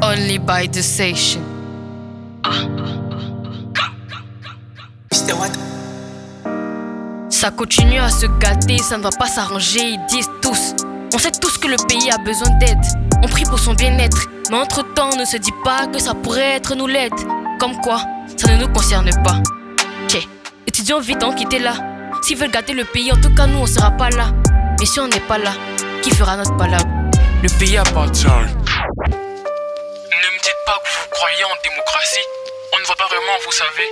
Only by the station. Ça continue à se gâter, ça ne va pas s'arranger, ils disent tous. On sait tous que le pays a besoin d'aide. On prie pour son bien-être, mais entre-temps, on ne se dit pas que ça pourrait être nous l'aide. Comme quoi, ça ne nous concerne pas. Ok, étudions vite en quitter là. S'ils veulent gâter le pays, en tout cas nous on sera pas là. Mais si on n'est pas là, qui fera notre palabre? Le pays appartient. Ne me dites pas que vous croyez en démocratie. On ne va pas vraiment, vous savez.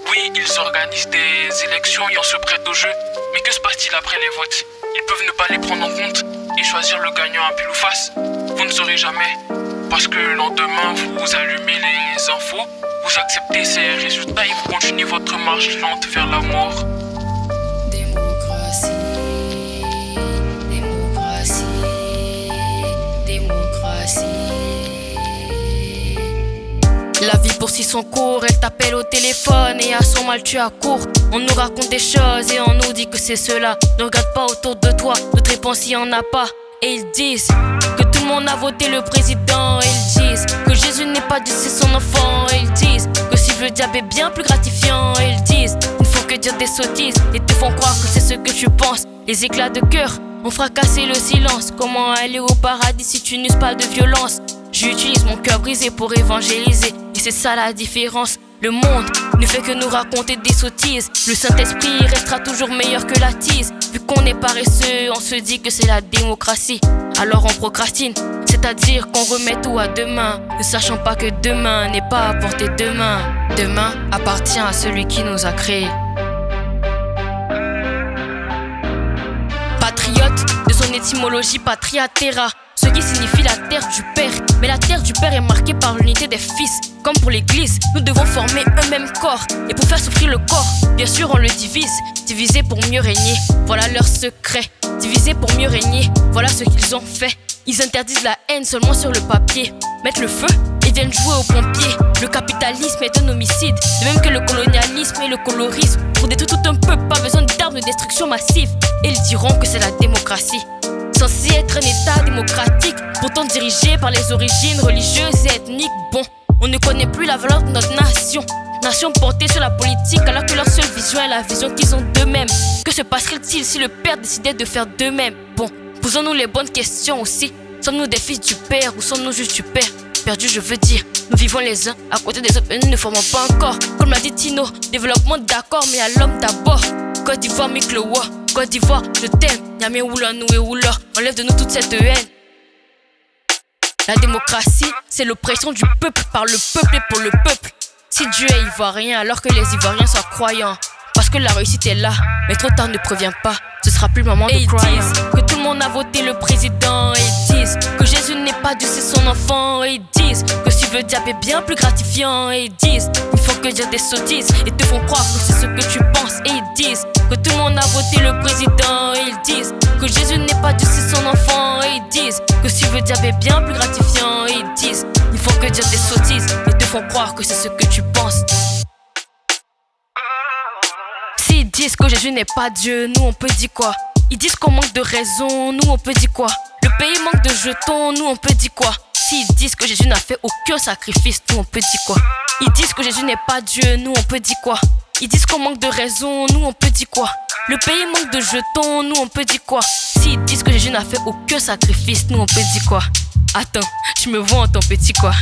Oui, ils organisent des élections et on se prête au jeu. Mais que se passe-t-il après les votes? Ils peuvent ne pas les prendre en compte et choisir le gagnant à pile ou face. Vous ne saurez jamais. Parce que le lendemain, vous allumez les infos, vous acceptez ces résultats et vous continuez votre marche lente vers la mort. Démocratie, démocratie, démocratie. La vie poursuit son cours, elle t'appelle au téléphone et à son mal tu accours. On nous raconte des choses et on nous dit que c'est cela. Ne regarde pas autour de toi, notre réponse il y en a pas. Et ils disent que tout le monde a voté le président. Et ils disent que Jésus n'est pas Dieu, c'est son enfant. Et ils disent que suivre le diable est bien plus gratifiant. Et ils disent il ne faut que dire des sottises et te font croire que c'est ce que tu penses. Les éclats de cœur ont fracassé le silence. Comment aller au paradis si tu n'uses pas de violence? J'utilise mon cœur brisé pour évangéliser. Et c'est ça la différence. Le monde ne fait que nous raconter des sottises. Le Saint-Esprit restera toujours meilleur que la tise. Vu qu'on est paresseux, on se dit que c'est la démocratie. Alors on procrastine, c'est-à-dire qu'on remet tout à demain, ne sachant pas que demain n'est pas à portée de main. Demain appartient à celui qui nous a créés. Patriote, de son étymologie patria terra, ce qui signifie la terre du Père. Mais la terre du Père est marquée par l'unité des fils. Comme pour l'église, nous devons former un même corps. Et pour faire souffrir le corps, bien sûr on le divise. Diviser pour mieux régner, voilà leur secret. Diviser pour mieux régner, voilà ce qu'ils ont fait. Ils interdisent la haine seulement sur le papier. Mettent le feu et viennent jouer aux pompiers. Le capitalisme est un homicide, de même que le colonialisme et le colorisme. Pour détruire tout un peuple, pas besoin d'armes de destruction massive. Et ils diront que c'est la démocratie, censé être un état démocratique, pourtant dirigé par les origines religieuses et ethniques. Bon, on ne connaît plus la valeur de notre nation. Nation portée sur la politique alors que leur seule vision est la vision qu'ils ont d'eux-mêmes. Que se passerait-il si le père décidait de faire d'eux-mêmes? Bon, posons-nous les bonnes questions aussi. Sommes-nous des fils du père ou sommes-nous juste du père? Perdu, je veux dire, nous vivons les uns à côté des autres mais nous ne formons pas encore. Comme l'a dit Tino, développement d'accord mais à l'homme d'abord. Côte d'Ivoire, Miklowa, Côte d'Ivoire, je t'aime. Yamé Oula, nous et Oula, enlève de nous toute cette haine. La démocratie, c'est l'oppression du peuple par le peuple et pour le peuple. Si Dieu est ivoirien alors que les Ivoiriens sont croyants, parce que la réussite est là, mais trop tard ne prévient pas, ce sera plus le moment de croire. Et ils disent que tout le monde a voté le président. Et ils disent que Jésus n'est pas Dieu, c'est son enfant. Et ils disent que suivre le diable est bien plus gratifiant. Et ils disent il faut que dire des sottises et te font croire que c'est ce que tu penses. Et ils disent que tout le monde a voté le président. Et ils disent que Jésus n'est pas Dieu, c'est son enfant. Et ils disent que suivre le diable est bien plus gratifiant. Et ils disent il faut que dire des sottises et te font croire que c'est ce que tu penses. S'ils disent que Jésus n'est pas Dieu, nous on peut dire quoi? Ils disent qu'on manque de raison, nous on peut dire quoi? Le pays manque de jetons, nous on peut dire quoi? S'ils disent que Jésus n'a fait aucun sacrifice, nous on peut dire quoi? Ils disent que Jésus n'est pas Dieu, nous on peut dire quoi? Ils disent qu'on manque de raison, nous on peut dire quoi? Le pays manque de jetons, nous on peut dire quoi? S'ils disent que Jésus n'a fait aucun sacrifice, nous on peut dire quoi? Attends, tu me vois en ton petit quoi?